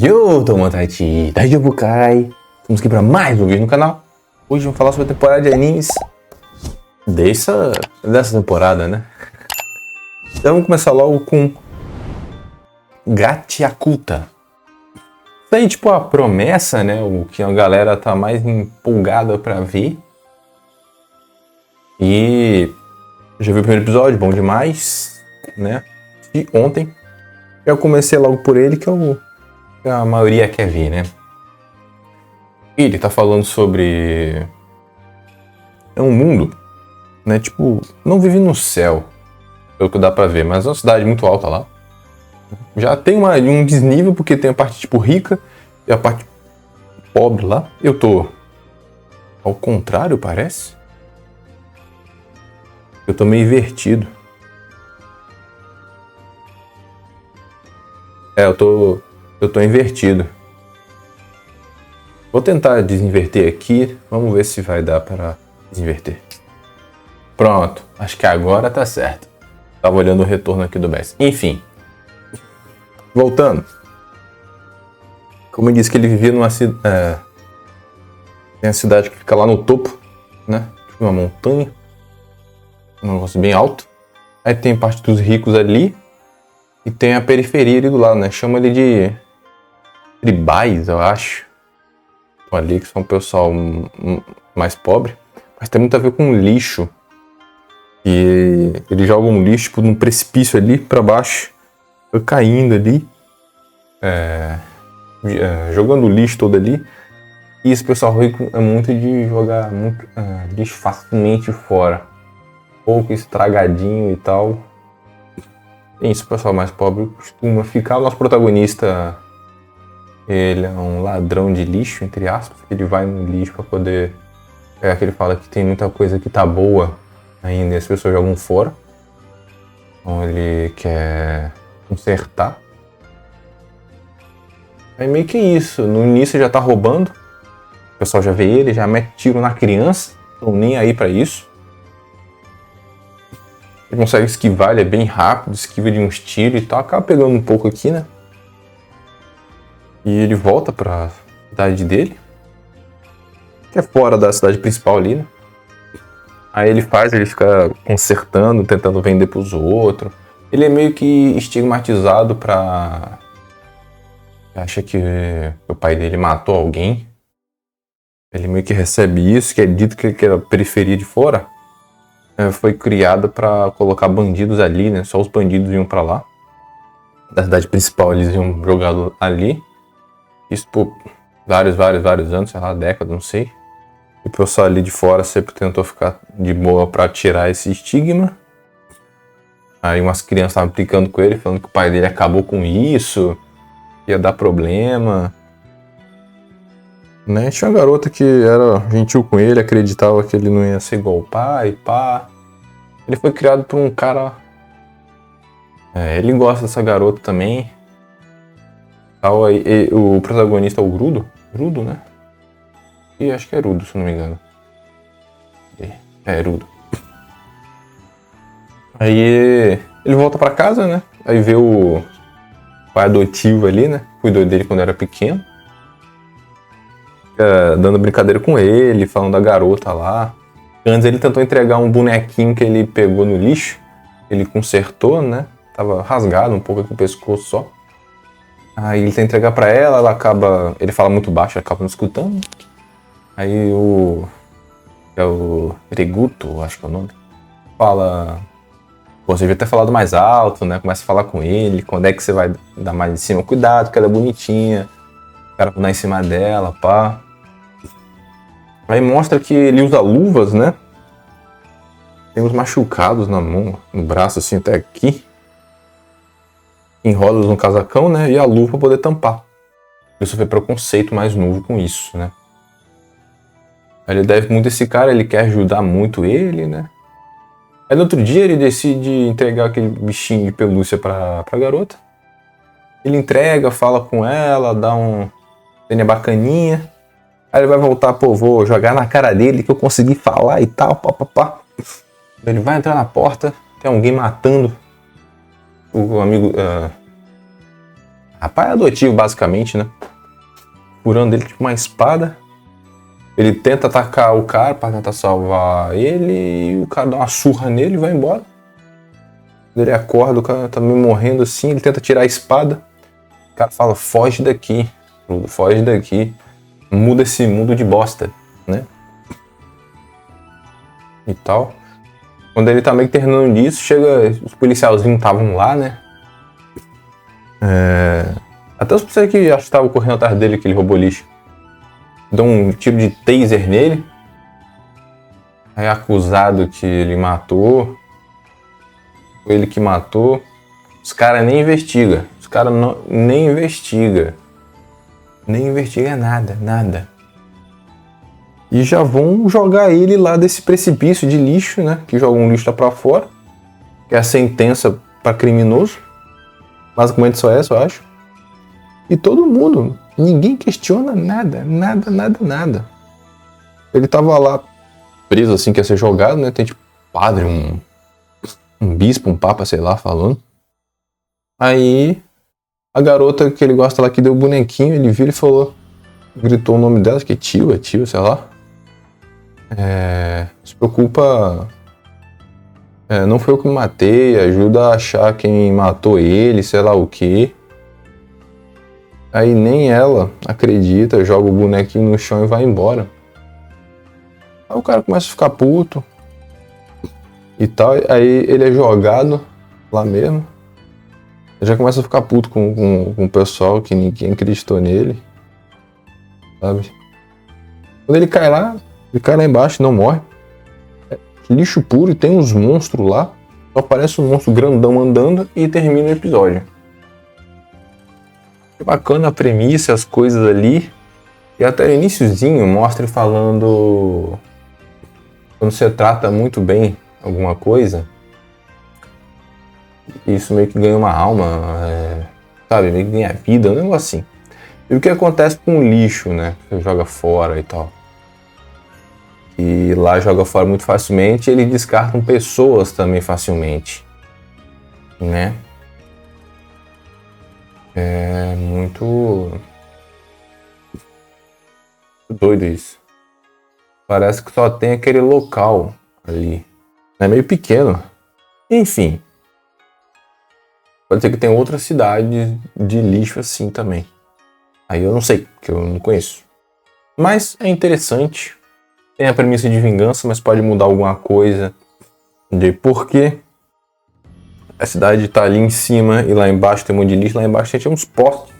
Yo, Tomodachi, Daijou Bukai. Estamos aqui para mais um vídeo no canal. Hoje vamos falar sobre a temporada de animes dessa temporada, né? Então vamos começar logo com Gachiakuta. Isso aí, tipo, a promessa, né? O que a galera tá mais empolgada pra ver. E já vi o primeiro episódio, bom demais, né? E ontem eu comecei logo por ele, que a maioria quer ver, né? Ele tá falando sobre um mundo, né? Tipo, não vive no céu, pelo que dá pra ver, mas é uma cidade muito alta lá. Já tem um desnível, porque tem a parte, tipo, rica e a parte pobre lá. Eu tô ao contrário, parece. Eu tô meio invertido. Eu tô invertido. Vou tentar desinverter aqui. Vamos ver se vai dar para desinverter. Pronto. Acho que agora tá certo. Tava olhando o retorno aqui do BES. Enfim. Voltando. Como eu disse que ele vivia numa cidade... tem a cidade que fica lá no topo, né? Uma montanha. Um negócio bem alto. Aí tem parte dos ricos ali. E tem a periferia ali do lado, né? Chama ele de tribais, eu acho. Ali, que são o pessoal mais pobre. Mas tem muito a ver com lixo. E eles jogam lixo tipo, num precipício ali pra baixo. Foi caindo ali. Jogando lixo todo ali. E esse pessoal rico é muito de jogar lixo facilmente fora. Pouco estragadinho e tal. E isso, o pessoal mais pobre costuma ficar. O nosso protagonista, ele é um ladrão de lixo, entre aspas. Ele vai no lixo para poder pegar, que ele fala que tem muita coisa que tá boa ainda e as pessoas jogam fora. Então ele quer consertar. Aí meio que isso. No início já tá roubando. O pessoal já vê ele, já mete tiro na criança. Não nem aí pra isso. Ele consegue esquivar, ele é bem rápido, esquiva de uns tiros e tal. Acaba pegando um pouco aqui, né? E ele volta pra cidade dele. Que é fora da cidade principal ali, né? Aí ele fica consertando, tentando vender pros outros. Ele é meio que estigmatizado pra... Acha que o pai dele matou alguém. Ele meio que recebe isso, que é dito que a periferia de fora foi criada para colocar bandidos ali, né? Só os bandidos iam para lá. Da cidade principal eles iam jogar ali. Isso por vários anos, sei lá, décadas, não sei. E o pessoal ali de fora sempre tentou ficar de boa para tirar esse estigma. Aí umas crianças estavam implicando com ele, falando que o pai dele acabou com isso, ia dar problema. Né? Tinha uma garota que era gentil com ele, acreditava que ele não ia ser igual o pai, pá. Ele foi criado por um cara... ele gosta dessa garota também. Tal, aí, o protagonista é o Grudo. Grudo, né? E acho que é Rudo, se não me engano. É Rudo. Aí ele volta pra casa, né? Aí vê o pai adotivo ali, né? Cuidou dele quando era pequeno. Dando brincadeira com ele, falando da garota lá. Antes ele tentou entregar um bonequinho que ele pegou no lixo. Ele consertou, né? Tava rasgado um pouco aqui o pescoço só. Aí ele tenta entregar pra ela, ela acaba... Ele fala muito baixo, ela acaba não escutando. Aí o Reguto, acho que é o nome, fala... Pô, você devia ter falado mais alto, né? Começa a falar com ele, quando é que você vai dar mais em cima. Cuidado, que ela é bonitinha. O cara vai em cima dela, pá. Aí mostra que ele usa luvas, né? Tem uns machucados na mão, no braço, assim, até aqui. Enrola no casacão, né? E a luva pra poder tampar. Ele sofreu preconceito mais novo com isso, né? Aí ele deve muito esse cara, ele quer ajudar muito ele, né? Aí no outro dia ele decide entregar aquele bichinho de pelúcia pra garota. Ele entrega, fala com ela, dá um... cena bacaninha. Aí ele vai voltar, pô, vou jogar na cara dele que eu consegui falar e tal, papapá. Ele vai entrar na porta, tem alguém matando o amigo... pai adotivo, basicamente, né? Furando ele tipo uma espada. Ele tenta atacar o cara pra tentar salvar ele e o cara dá uma surra nele e vai embora. Ele acorda, o cara tá meio morrendo assim, ele tenta tirar a espada. O cara fala, foge daqui, foge daqui. Muda esse mundo de bosta, né? E tal. Quando ele tá meio que terminando disso, chega... Os policialzinhos estavam lá, né? Até os policiais que acho que estavam correndo atrás dele, aquele robô lixo. Dão um tiro de taser nele. Aí acusado que ele matou. Foi ele que matou. Os caras nem investigam. Os caras nem investigam. Nem investiga nada, nada. E já vão jogar ele lá desse precipício de lixo, né? Que joga um lixo lá pra fora. Que é a sentença pra criminoso. Basicamente só essa, eu acho. E todo mundo, ninguém questiona nada, nada, nada, nada. Ele tava lá preso assim, que ia ser jogado, né? Tem tipo padre, um bispo, um papa, sei lá, falando. Aí a garota que ele gosta lá que deu o bonequinho, ele viu e falou, gritou o nome dela, acho que é tio, sei lá. Se preocupa, não foi eu que matei, ajuda a achar quem matou ele, sei lá o que. Aí nem ela acredita, joga o bonequinho no chão e vai embora. Aí o cara começa a ficar puto e tal, aí ele é jogado lá mesmo. Ele já começa a ficar puto com o pessoal que ninguém acreditou nele, sabe? Quando ele cai lá embaixo e não morre. É lixo puro e tem uns monstros lá. Só aparece um monstro grandão andando e termina o episódio. É bacana a premissa, as coisas ali. E até o iniciozinho mostra ele falando... Quando você trata muito bem alguma coisa, isso meio que ganha uma alma, sabe? Meio que ganha vida, um negócio assim. E o que acontece com o lixo, né? Você joga fora e tal. E lá joga fora muito facilmente, eles descartam pessoas também facilmente, né? É muito doido isso. Parece que só tem aquele local ali. É meio pequeno. Enfim. Pode ser que tenha outra cidade de lixo assim também. Aí eu não sei, porque eu não conheço. Mas é interessante. Tem a premissa de vingança, mas pode mudar alguma coisa de porquê. A cidade tá ali em cima e lá embaixo tem um monte de lixo. Lá embaixo tinha uns postes.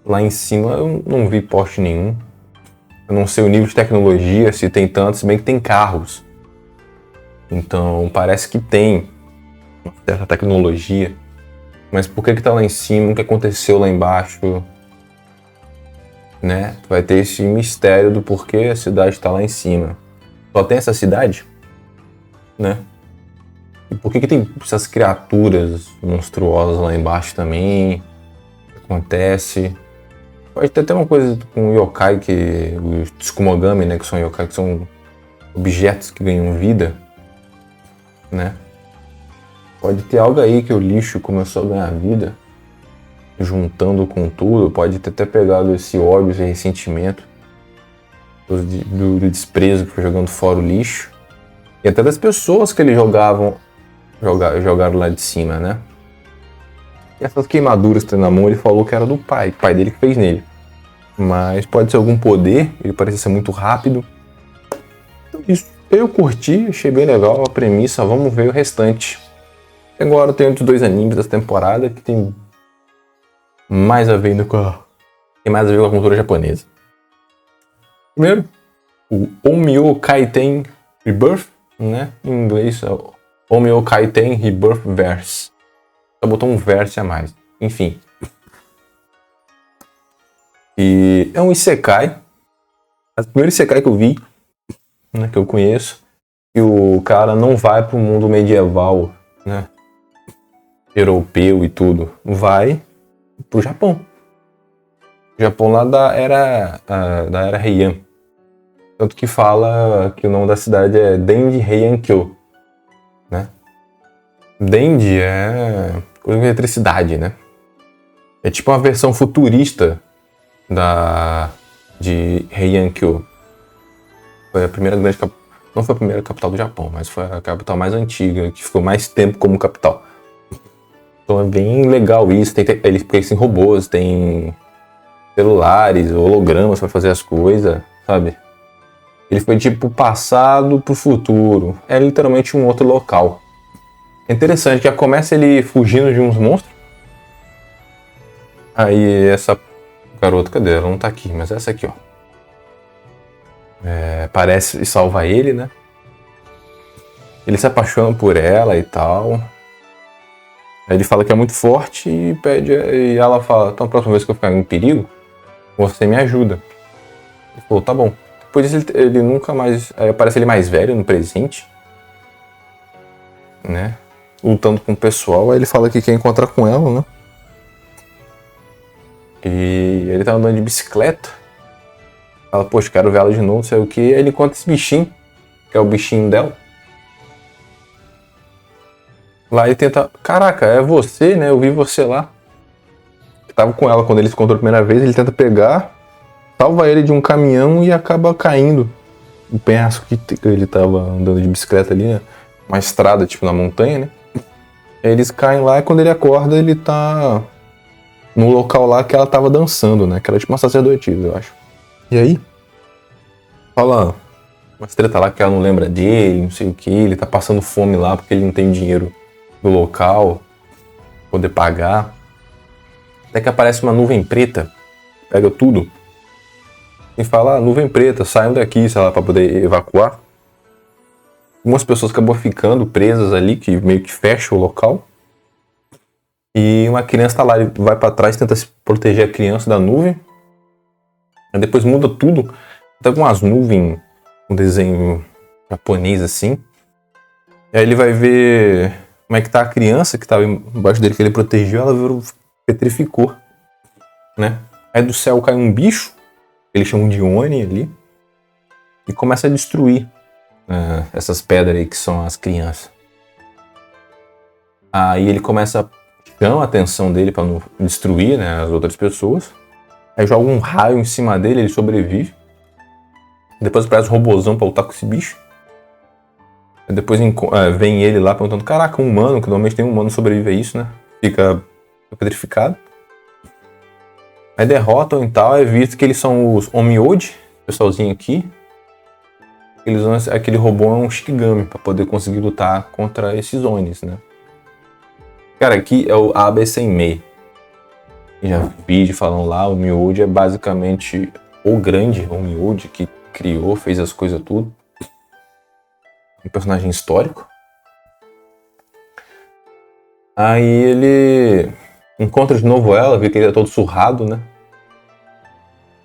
Lá em cima eu não vi poste nenhum. Eu não sei o nível de tecnologia, se tem tanto, se bem que tem carros. Então parece que tem uma certa tecnologia. Mas por que tá lá em cima? O que aconteceu lá embaixo? Né? Vai ter esse mistério do porquê a cidade está lá em cima. Só tem essa cidade? Né? E por que tem essas criaturas monstruosas lá embaixo também? O que acontece? Pode ter até uma coisa com o yokai, que os Tsukumogami, né? Que são yokai, que são objetos que ganham vida. Né? Pode ter algo aí que o lixo começou a ganhar vida. Juntando com tudo, pode ter até pegado esse ódio, esse ressentimento do desprezo que foi jogando fora o lixo. E até das pessoas que ele jogaram lá de cima, né? E essas queimaduras que tem na mão, ele falou que era do pai dele que fez nele. Mas pode ser algum poder, ele parece ser muito rápido. Então isso, eu curti, achei bem legal a premissa, vamos ver o restante. Agora tem outros 2 animes dessa temporada que tem mais a ver com a cultura japonesa. Primeiro, o Onmyo Kaiten Rebirth, né? Em inglês é o Onmyo Kaiten Rebirth Verse. Só botou um verse a mais. Enfim. E é um isekai. É o primeiro isekai que eu vi, né, que eu conheço. E o cara não vai pro mundo medieval, né? Europeu e tudo. Vai pro Japão. O Japão lá da era Heian. Tanto que fala que o nome da cidade é Denji Heian-kyo, né? Denji é coisa de eletricidade, né? É tipo uma versão futurista de Heian-kyo. Foi a primeira grande capital. Não foi a primeira capital do Japão, mas foi a capital mais antiga, que ficou mais tempo como capital. Então é bem legal isso. Eles têm robôs, tem celulares, hologramas para fazer as coisas, sabe? Ele foi tipo passado pro futuro. É literalmente um outro local. É interessante que já começa ele fugindo de uns monstros. Aí essa garota, cadê? Ela não tá aqui, mas essa aqui, ó. Parece e salva ele, né? Ele se apaixona por ela e tal. Aí ele fala que é muito forte e pede. E ela fala: então, a próxima vez que eu ficar em perigo, você me ajuda. Ele falou: tá bom. Depois disso, ele nunca mais. Aí aparece ele mais velho no presente, né? Lutando com o pessoal. Aí ele fala que quer encontrar com ela, né? E ele tá andando de bicicleta. Fala: poxa, quero ver ela de novo, não sei o que. Aí ele encontra esse bichinho, que é o bichinho dela. Lá ele tenta, caraca, é você, né? Eu vi você lá. Eu tava com ela quando ele se encontrou a primeira vez. Ele tenta pegar, salva ele de um caminhão e acaba caindo. O penhasco que ele tava andando de bicicleta ali, né? Uma estrada, tipo na montanha, né? Aí eles caem lá e quando ele acorda, ele tá no local lá que ela tava dançando, né? Que era tipo uma sacerdotisa, eu acho. E aí, fala uma treta lá que ela não lembra dele, não sei o que. Ele tá passando fome lá porque ele não tem dinheiro no local, poder pagar. Até que aparece uma nuvem preta, pega tudo e fala: nuvem preta, saiam daqui, sei lá, pra poder evacuar. Algumas pessoas acabam ficando presas ali, que meio que fecha o local. E uma criança tá lá, ele vai pra trás, tenta se proteger a criança da nuvem. Aí depois muda tudo, tá com umas nuvens, um desenho japonês assim. E aí ele vai ver como é que tá a criança que tava embaixo dele, que ele protegeu, ela petrificou, né? Aí do céu cai um bicho, eles chamam de Oni ali, e começa a destruir essas pedras aí que são as crianças. Aí ele chama a atenção dele para não destruir, né, as outras pessoas. Aí joga um raio em cima dele, ele sobrevive. Depois aparece um robôzão pra lutar com esse bicho. Depois vem ele lá perguntando: caraca, um humano, que normalmente tem um humano sobrevive a isso, né? Fica petrificado. Aí derrotam e tal, é visto que eles são os Onmyoji, pessoalzinho aqui. Eles usam aquele robô, é um Shikigami, pra poder conseguir lutar contra esses Onis, né? Cara, aqui é o Abe Senmei. Já vi vídeo falando lá, o Myoji é basicamente o grande Onmyoji que criou, fez as coisas tudo. Um personagem histórico. Aí ele encontra de novo ela, vê que ele é todo surrado, né?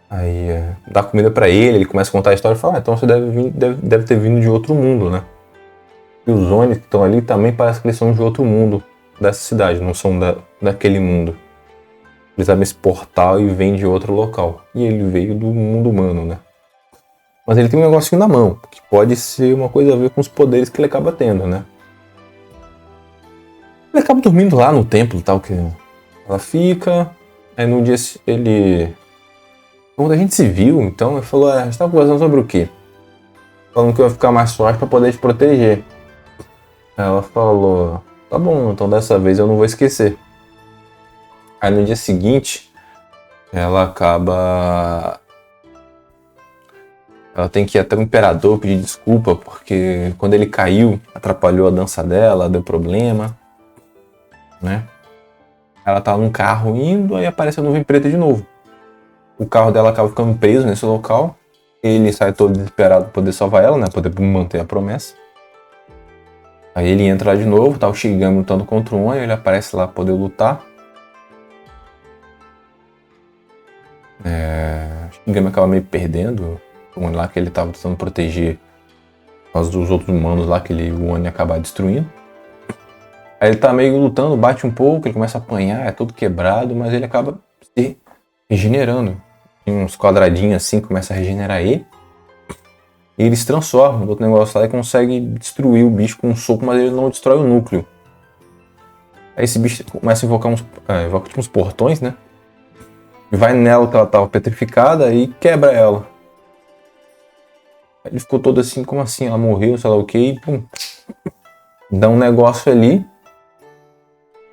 Aí dá comida pra ele começa a contar a história e fala: então você deve ter vindo de outro mundo, né? E os Onis que estão ali também parece que eles são de outro mundo dessa cidade, não são daquele mundo. Eles abrem esse portal e vêm de outro local. E ele veio do mundo humano, né? Mas ele tem um negocinho na mão, que pode ser uma coisa a ver com os poderes que ele acaba tendo, né? Ele acaba dormindo lá no templo e tal, que ela fica. Aí no dia ele... Quando a gente se viu, então, ele falou: a gente tava conversando sobre o quê? Falando que eu ia ficar mais forte pra poder te proteger. Aí ela falou: tá bom, então dessa vez eu não vou esquecer. Aí no dia seguinte, ela tem que ir até o imperador pedir desculpa, porque quando ele caiu, atrapalhou a dança dela, deu problema, né? Ela tá num carro indo, aí aparece a nuvem preta de novo. O carro dela acaba ficando preso nesse local. Ele sai todo desesperado pra poder salvar ela, né? Pra poder manter a promessa. Aí ele entra lá de novo, tá o Shigami lutando contra o Oni, ele aparece lá pra poder lutar. O Shigami acaba meio perdendo. O Oni lá que ele tava tentando proteger por causa dos outros humanos lá que o Oni ia acabar destruindo. Aí ele tá meio lutando, bate um pouco, ele começa a apanhar, é todo quebrado, mas ele acaba se regenerando. Tem uns quadradinhos assim, começa a regenerar ele. E ele se transforma no outro negócio lá e consegue destruir o bicho com um soco, mas ele não destrói o núcleo. Aí esse bicho começa a invocar invoca tipo uns portões, né? E vai nela que ela tava petrificada e quebra ela. Aí ele ficou todo assim, como assim? Ela morreu, sei lá o que, e pum. Dá um negócio ali.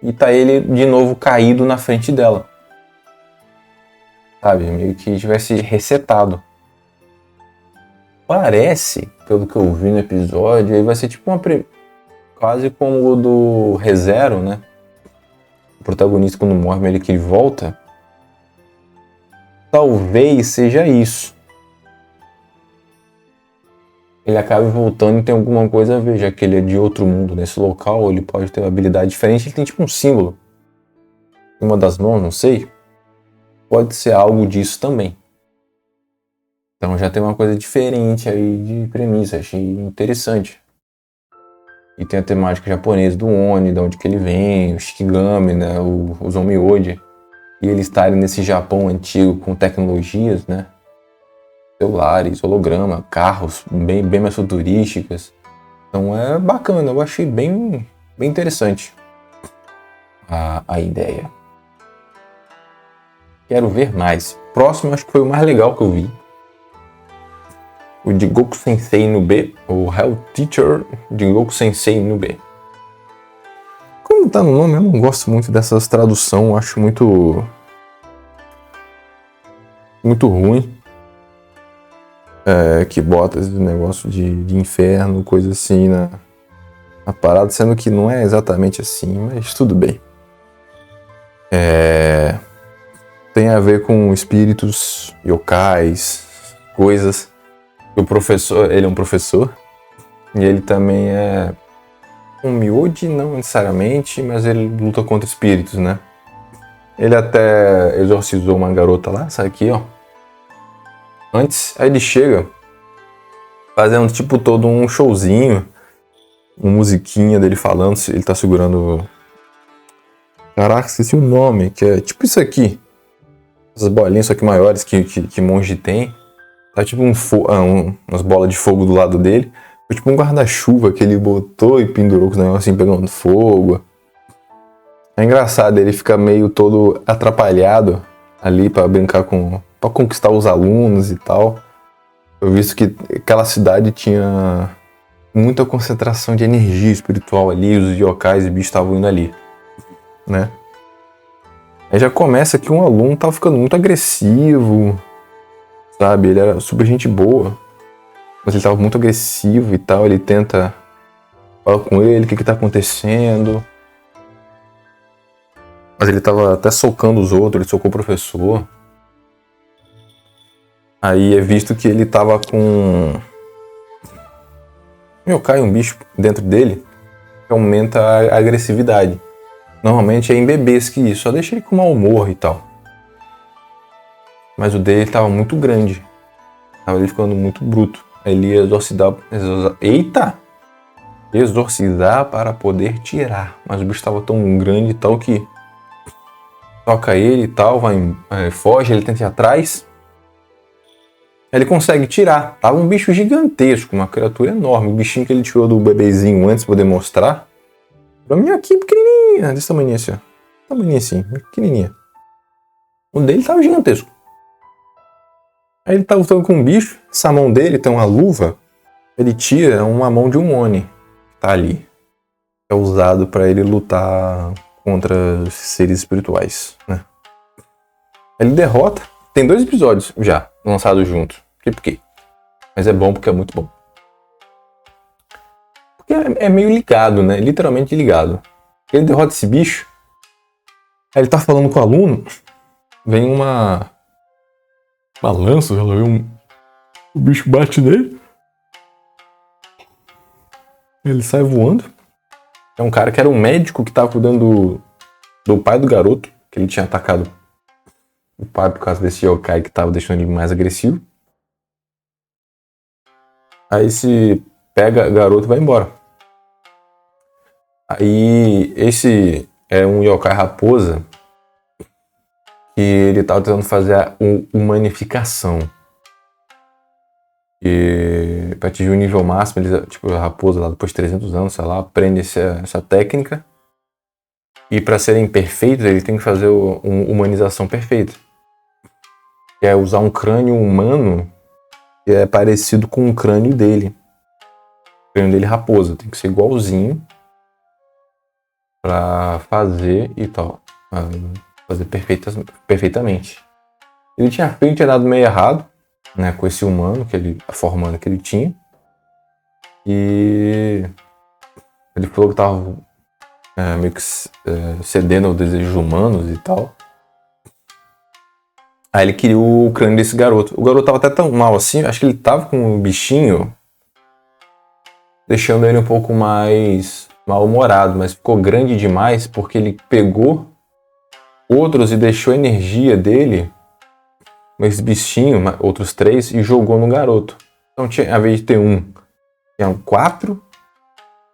E tá ele de novo caído na frente dela. Sabe? Meio que tivesse resetado. Parece, pelo que eu vi no episódio, aí vai ser tipo quase como o do ReZero, né? O protagonista quando morre, meio que ele volta. Talvez seja isso. Ele acaba voltando e tem alguma coisa a ver, já que ele é de outro mundo. Nesse local, ele pode ter uma habilidade diferente. Ele tem tipo um símbolo. Uma das mãos, não sei. Pode ser algo disso também. Então já tem uma coisa diferente aí de premissa. Achei interessante. E tem a temática japonesa do Oni, de onde que ele vem, o Shikigami, né, os Onmyoji. E eles estarem nesse Japão antigo com tecnologias, né? Celulares, holograma, carros bem mais futurísticas. Então é bacana, eu achei bem interessante a ideia. Quero ver mais. Próximo, acho que foi o mais legal que eu vi. O Jigoku Sensei no B, o Hell Teacher Jigoku Sensei no B. Como tá no nome, eu não gosto muito dessas traduções, acho muito ruim. Que bota esse negócio de inferno, coisa assim na parada, sendo que não é exatamente assim, mas tudo bem. Tem a ver com espíritos, yokais, coisas. O professor, ele é um professor, e ele também é um Myoji, não necessariamente, mas ele luta contra espíritos, né? Ele até exorcizou uma garota lá, sabe aqui, ó. Antes, aí ele chega fazendo tipo todo um showzinho, uma musiquinha dele falando, ele tá segurando... Caraca, esqueci o nome, que é tipo isso aqui. Essas bolinhas, só que maiores que monge tem. Tá tipo umas bolas de fogo do lado dele. Foi tipo um guarda-chuva que ele botou e pendurou com os negócios assim pegando fogo. É engraçado, ele fica meio todo atrapalhado ali pra brincar pra conquistar os alunos e tal. Eu vi que aquela cidade tinha muita concentração de energia espiritual ali, os yokais e bichos estavam indo ali, né? Aí já começa que um aluno tava ficando muito agressivo, sabe? Ele era super gente boa, mas ele tava muito agressivo e tal. Ele tenta falar com ele, o que tá acontecendo. Mas ele tava até socando os outros, ele socou o professor. Aí é visto que ele tava com... cai um bicho dentro dele que aumenta a agressividade. Normalmente é em bebês que isso, só deixa ele com mau humor e tal. Mas o dele tava muito grande. Tava ele ficando muito bruto. Aí ele ia exorcizar para poder tirar. Mas o bicho tava tão grande e tal que toca ele e tal, foge, ele tenta ir atrás. Ele consegue tirar. Tava um bicho gigantesco, uma criatura enorme. O bichinho que ele tirou do bebezinho antes pra poder mostrar. Pra mim aqui, pequenininha, desse tamanho assim, ó. Tamanho assim, pequenininha. O dele tava gigantesco. Aí ele tá lutando com um bicho. Essa mão dele tem uma luva. Ele tira uma mão de um Oni. Que tá ali. É usado pra ele lutar contra seres espirituais, né? Ele derrota. Tem 2 episódios já lançados juntos. Por quê? Mas é bom porque é muito bom. Porque é meio ligado, né? Literalmente ligado. Ele derrota esse bicho. Aí ele tá falando com o aluno. Vem uma lança, ela vê o bicho bate nele. Ele sai voando. É um cara que era um médico que tava cuidando do pai do garoto. Que ele tinha atacado o pai por causa desse yokai que tava deixando ele mais agressivo. Aí se pega o garoto e vai embora. Aí esse é um yokai raposa que ele tava tentando fazer a humanificação. E para atingir o nível máximo, ele, tipo, a raposa lá depois de 300 anos, sei lá, aprende essa técnica. E para serem perfeitos, ele tem que fazer uma humanização perfeita. que é usar um crânio humano que é parecido com o crânio dele. O crânio dele raposa, tem que ser igualzinho pra fazer e tal. Fazer perfeitamente. Ele tinha feito, tinha dado meio errado, né, com esse humano, a forma humana que ele tinha. E ele falou que tava meio que cedendo ao desejo humanos e tal. Aí ele queria o crânio desse garoto. O garoto tava até tão mal assim, acho que ele tava com um bichinho, deixando ele um pouco mais mal-humorado, mas ficou grande demais porque ele pegou outros e deixou a energia dele, esse bichinho, outros 3, e jogou no garoto. Então, ao invés de ter tinham 4,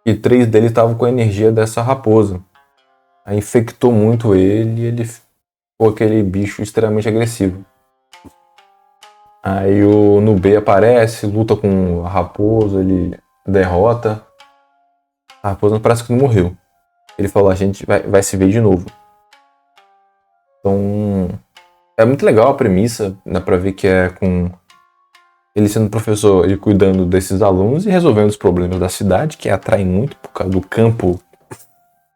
e 3 deles estavam com a energia dessa raposa. Aí infectou muito ele e ele ficou aquele bicho extremamente agressivo. Aí o Nubei aparece, luta com a raposa, ele derrota. A raposa parece que não morreu. Ele falou, a gente vai se ver de novo. Então, é muito legal a premissa, dá pra ver que é com ele sendo professor, ele cuidando desses alunos e resolvendo os problemas da cidade, que atrai muito por causa do campo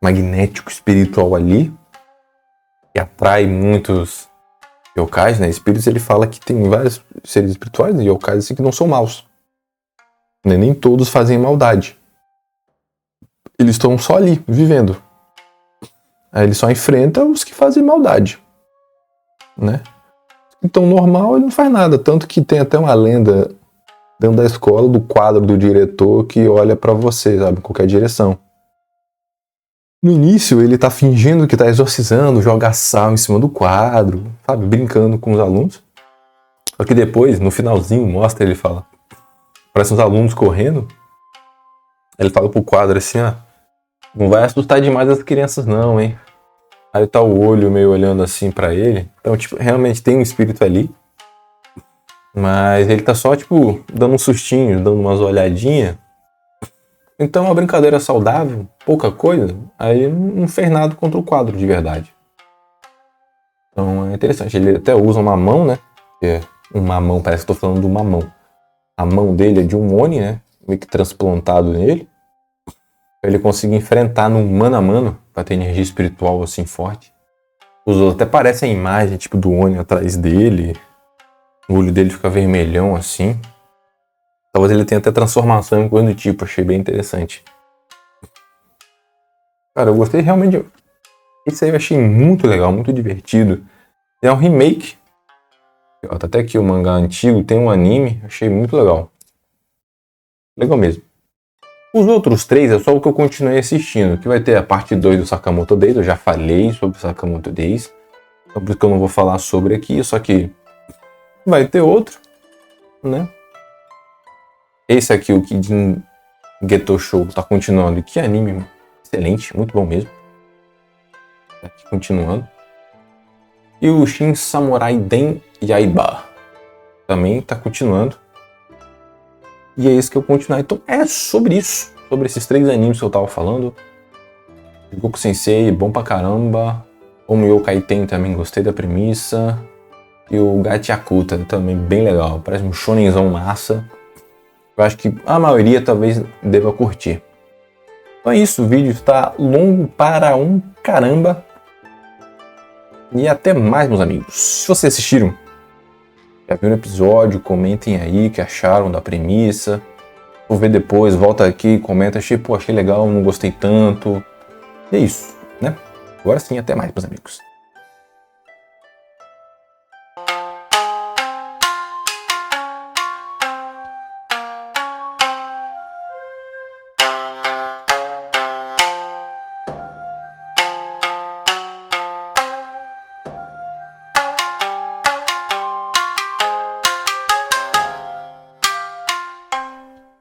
magnético espiritual ali, que atrai muitos yokais, né? Espíritos, ele fala que tem vários seres espirituais e yokais assim, que não são maus. Nem todos fazem maldade. Eles estão só ali, vivendo. Aí ele só enfrenta os que fazem maldade, né? Então, normal, ele não faz nada. Tanto que tem até uma lenda dentro da escola do quadro do diretor que olha pra você, sabe? Em qualquer direção. No início, ele tá fingindo que tá exorcizando, joga sal em cima do quadro, sabe? Brincando com os alunos. Só que depois, no finalzinho, mostra, ele fala... Parece uns alunos correndo. Ele fala pro quadro assim, ó... Não vai assustar demais as crianças não, hein? Aí tá o olho meio olhando assim pra ele. Então, tipo, realmente tem um espírito ali. Mas ele tá só, tipo, dando um sustinho, dando umas olhadinhas. Então, uma brincadeira saudável, pouca coisa. Aí não fez nada contra o quadro de verdade. Então, é interessante. Ele até usa uma mão, né? Que é uma mão, parece que tô falando de uma mão. A mão dele é de um Oni, né? Meio que transplantado nele. Pra ele conseguir enfrentar no mano a mano, pra ter energia espiritual assim forte. Os outros até parecem a imagem tipo do Oni atrás dele. O olho dele fica vermelhão assim. Talvez ele tenha até transformação em coisa do tipo, achei bem interessante. Cara, eu gostei realmente. Esse aí eu achei muito legal, muito divertido. É um remake. Tá até aqui o mangá antigo, tem um anime, achei muito legal. Legal mesmo. Os outros 3 é só o que eu continuei assistindo, que vai ter a parte 2 do Sakamoto Days, eu já falei sobre o Sakamoto Days, então por isso que eu não vou falar sobre aqui, só que vai ter outro, né? Esse aqui, o Kid Geto Show, tá continuando, e que anime excelente, muito bom mesmo. Tá aqui continuando. E o Shin Samurai Den Yaiba também tá continuando. E é isso que eu continuar. Então é sobre isso. Sobre esses 3 animes que eu tava falando. Goku Sensei, bom pra caramba. Omo Yokai Ten também gostei da premissa. E o Gachiakuta também bem legal. Parece um shonenzão massa. Eu acho que a maioria talvez deva curtir. Então é isso. O vídeo está longo para um caramba. E até mais, meus amigos. Se vocês assistiram, já viram o episódio, comentem aí o que acharam da premissa. Vou ver depois, volta aqui, comenta, achei legal, não gostei tanto. E é isso, né? Agora sim, até mais, meus amigos.